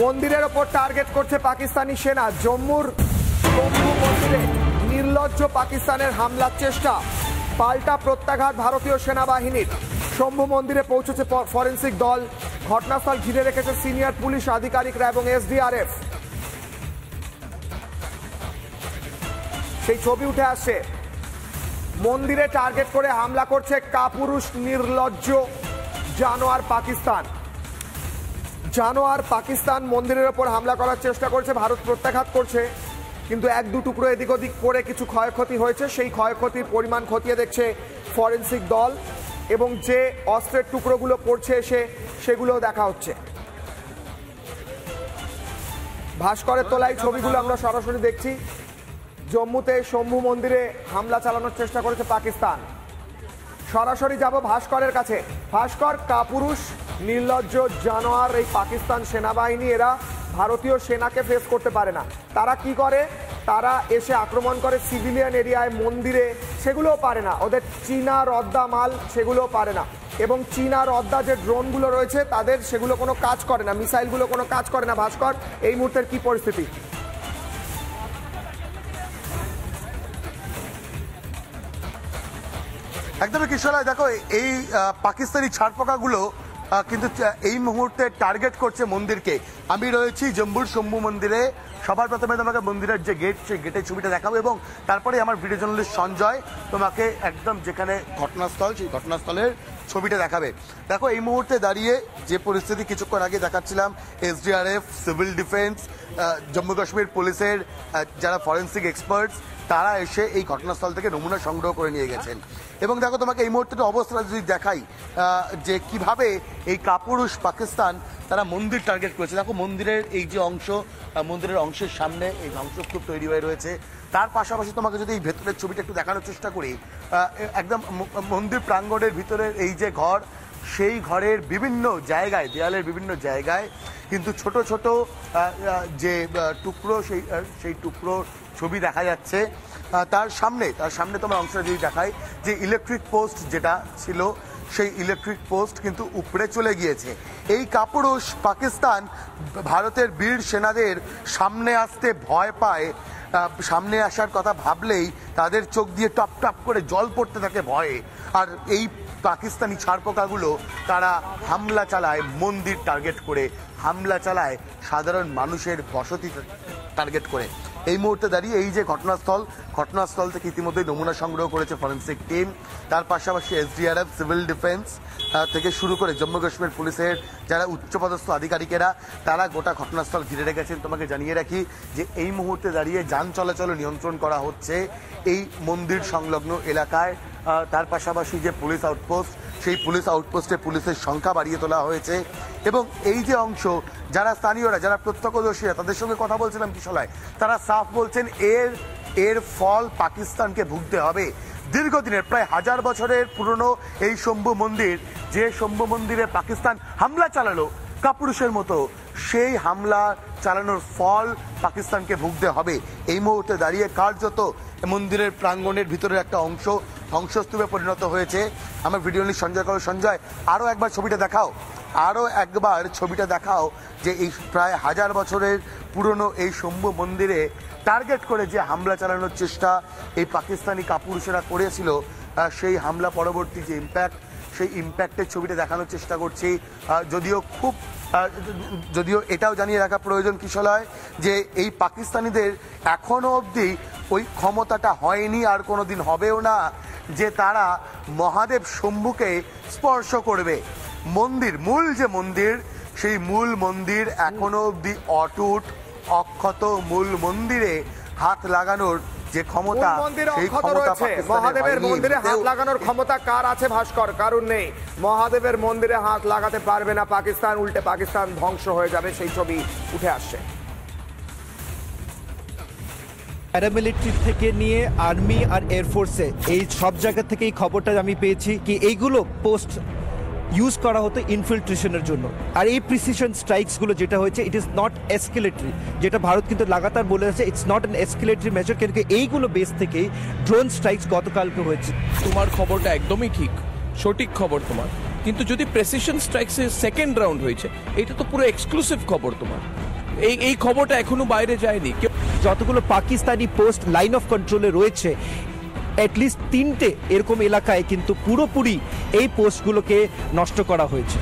মন্দিরের ওপর টার্গেট করছে পাকিস্তানি সেনা। জম্মুর শম্ভু মন্দিরে নির্লজ্জ পাকিস্তানের হামলার চেষ্টা, পাল্টা প্রত্যাঘাত ভারতীয় সেনাবাহিনীর। শম্ভু মন্দিরে পৌঁছেছে ফরেন্সিক দল, ঘটনাস্থল ঘিরে রেখেছে সিনিয়র পুলিশ আধিকারিকরা এবং এসডিআরএফ। সেই ছবি উঠে আসছে। মন্দিরে টার্গেট করে হামলা করছে কাপুরুষ নির্লজ্জ জানোয়ার পাকিস্তান। জানোয়ার পাকিস্তান মন্দিরের ওপর হামলা করার চেষ্টা করছে, ভারত প্রত্যাঘাত করছে, কিন্তু এক দু টুকরো এদিক ওদিক করে কিছু ক্ষয়ক্ষতি হয়েছে। সেই ক্ষয়ক্ষতির পরিমাণ খতিয়ে দেখছে ফরেন্সিক দল এবং যে অস্ত্রের টুকরোগুলো পড়ছে এসে সেগুলো দেখা হচ্ছে। ভাস্করের তোলায় ছবিগুলো আমরা সরাসরি দেখছি। জম্মুতে শম্ভু মন্দিরে হামলা চালানোর চেষ্টা করেছে পাকিস্তান। সরাসরি যাব ভাস্করের কাছে। ভাস্কর, কাপুরুষ নির্লজ্জ জানোয়ার এই পাকিস্তান সেনাবাহিনী, এরা ভারতীয় সেনাকে ফেস করতে পারে না। তারা কি করে? তারা এসে আক্রমণ করে সিভিলিয়ান এরিয়ায়, মন্দিরে, সেগুলোও পারে না। ওদের চীনা রদ্দা মাল সেগুলোও পারে না। এবং চীনা রদ্দা যে ড্রোনগুলো রয়েছে তাদের সেগুলো কোনো কাজ করে না, মিসাইলগুলো কোনো কাজ করে না। ভাস্কর, এই মুহূর্তের কি পরিস্থিতি? একদমই কিশোরায়, দেখো এই পাকিস্তানি ছারপোকাগুলো কিন্তু এই মুহূর্তে টার্গেট করছে মন্দিরকে। আমি রয়েছি জম্মুর শম্ভু মন্দিরে। সবার প্রথমে তোমাকে মন্দিরের যে গেট, সেই গেটের ছবিটা দেখাবো এবং তারপরে আমার ভিডিও জার্নালিস্ট সঞ্জয় তোমাকে একদম যেখানে ঘটনাস্থল, সেই ঘটনাস্থলের ছবিটা দেখাবে। দেখো এই মুহূর্তে দাঁড়িয়ে যে পরিস্থিতি কিছুক্ষণ আগে দেখাচ্ছিলাম, SDRF, civil defence, Jammu Kashmir পুলিশের যারা ফরেন্সিক এক্সপার্টস, তারা এসে এই ঘটনাস্থল থেকে নমুনা সংগ্রহ করে নিয়ে গেছেন। এবং দেখো তোমাকে এই মুহূর্তে অবস্থা যদি দেখাই যে কিভাবে এই কাপুরুষ পাকিস্তান তারা মন্দির টার্গেট করেছে। দেখো মন্দিরের এই যে অংশ, মন্দিরের অংশের সামনে এই ধ্বংসস্তূপ তৈরি হয়ে রয়েছে। তার পাশাপাশি তোমাকে যদি এই ভেতরের ছবিটা একটু দেখানোর চেষ্টা করি, একদম মন্দির প্রাঙ্গণের ভিতরের এই যে ঘর, সেই ঘরের বিভিন্ন জায়গায়, দেয়ালের বিভিন্ন জায়গায় কিন্তু ছোট ছোট যে টুকরো, সেই টুকরো ছবি দেখা যাচ্ছে। তার সামনে তোমার অংশটা যদি দেখায়, যে ইলেকট্রিক পোস্ট যেটা ছিল, সেই ইলেকট্রিক পোস্ট কিন্তু উপড়ে চলে গিয়েছে। এই কাপুরুষ পাকিস্তান ভারতের বীর সেনাদের সামনে আসতে ভয় পায়। সামনে আসার কথা ভাবলেই তাদের চোখ দিয়ে টপ টপ করে জল পড়তে থাকে ভয়ে। আর এই পাকিস্তানি ছারপোকাগুলো তারা হামলা চালায় মন্দির টার্গেট করে, হামলা চালায় সাধারণ মানুষের বসতি টার্গেট করে। এই মুহূর্তে দাঁড়িয়ে এই যে ঘটনাস্থল থেকে ইতিমধ্যেই নমুনা সংগ্রহ করেছে ফরেন্সিক টিম। তার পাশাপাশি এসডিআরএফ, সিভিল ডিফেন্স থেকে শুরু করে জম্মু কাশ্মীর পুলিশের যারা উচ্চপদস্থ আধিকারিকেরা, তারা গোটা ঘটনাস্থল ঘিরে রেখেছেন। তোমাকে জানিয়ে রাখি যে এই মুহূর্তে দাঁড়িয়ে যান চলাচল নিয়ন্ত্রণ করা হচ্ছে এই মন্দির সংলগ্ন এলাকায়। তার পাশাপাশি যে পুলিশ আউটপোস্ট, সেই পুলিশ আউটপোস্টে পুলিশের সংখ্যা বাড়িয়ে তোলা হয়েছে। এবং এই যে অংশ, যারা স্থানীয়রা, যারা প্রত্যক্ষদর্শীরা, তাদের সঙ্গে কথা বলছিলাম কিশোরায়, তারা সাফ বলছেন এর ফল পাকিস্তানকে ভুগতে হবে। দীর্ঘদিনের, প্রায় 1000 বছরের পুরনো এই শম্ভু মন্দির, যে শম্ভু মন্দিরে পাকিস্তান হামলা চালালো কাপুরুষের মতো, সেই হামলা চালানোর ফল পাকিস্তানকে ভুগতে হবে। এই মুহূর্তে দাঁড়িয়ে কার্যত মন্দিরের প্রাঙ্গণের ভিতরের একটা অংশ ধ্বংসস্তূপে পরিণত হয়েছে। আমার ভিডিও নিয়ে সঞ্জয় আরও একবার ছবিটা দেখাও, যে এই প্রায় 1000 বছরের পুরনো এই শম্ভু মন্দিরে টার্গেট করে যে হামলা চালানোর চেষ্টা এই পাকিস্তানি কাপুরুষেরা করেছিল, সেই হামলা পরবর্তী যে ইম্প্যাক্ট, সেই ইম্প্যাক্টের ছবিটা দেখানোর চেষ্টা করছি। যদিও এটাও জানিয়ে রাখা প্রয়োজন কিশোরয়, যে এই পাকিস্তানিদের এখনো অবধি ওই ক্ষমতাটা হয়নি, আর কোনোদিন হবেও না, যে তারা মহাদেব শম্ভুকে স্পর্শ করবে। মূল যে মন্দির, সেই মূল মন্দির এখনো অবধি অটুট, অক্ষত। মূল মন্দিরে হাত লাগানোর যে ক্ষমতা, সেই ক্ষমতা মহাদেবের মন্দিরে হাত লাগানোর ক্ষমতা কার আছে ভাস্কর? কারণ নেই। মহাদেবের মন্দিরে হাত লাগাতে পারবে না পাকিস্তান, উল্টে পাকিস্তান ধ্বংস হয়ে যাবে, সেই ছবি উঠে আসছে। প্যারামিলিটারি থেকে নিয়ে আর্মি আর এয়ারফোর্সে এই সব জায়গা থেকে এই খবরটা আমি পেয়েছি কি এইগুলো পোস্ট ইউজ করা হতো ইনফিল্ট্রেশনের জন্য। আর এই প্রিসিশন স্ট্রাইকসগুলো যেটা হয়েছে, ইট ইজ নট এসকেলেটরি, যেটা ভারত কিন্তু লাগাতার বলে যাচ্ছে ইটস নট অ্যান এসকেলেটরি মেজার, কিন্তু এইগুলো বেস থেকেই ড্রোন স্ট্রাইকস গতকালকে হয়েছে। তোমার খবরটা একদমই ঠিক, সঠিক খবর তোমার। কিন্তু যদি প্রেসিশন স্ট্রাইকসের সেকেন্ড রাউন্ড হয়েছে, এটা তো পুরো এক্সক্লুসিভ খবর তোমার। এই খবরটা এখনো বাইরে যায়নি। যতগুলো পাকিস্তানি পোস্ট লাইন অফ কন্ট্রোলে রয়েছে অ্যাটলিস্ট 3টে এরকম এলাকায় কিন্তু পুরোপুরি এই পোস্টগুলোকে নষ্ট করা হয়েছে।